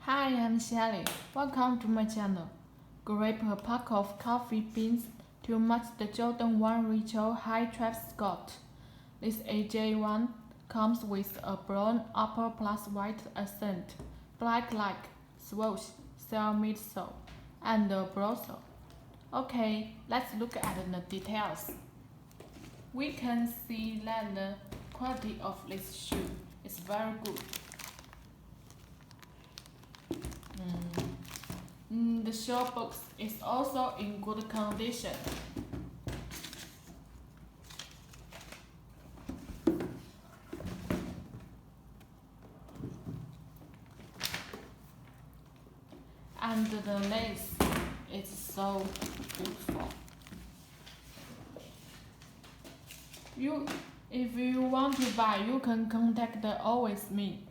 Hi, I'm Shelly. Welcome to my channel. Grab a pack of coffee beans to match the Jordan 1 Retro High Travis Scott. This AJ1 comes with a brown upper plus white accent, black like Swoosh, cell midsole, and a browser. Okay, let's look at the details. We can see that the quality of this shoe is very good. The shoe box is also in good condition. And the lace is so beautiful. If you want to buy, you can contact always me.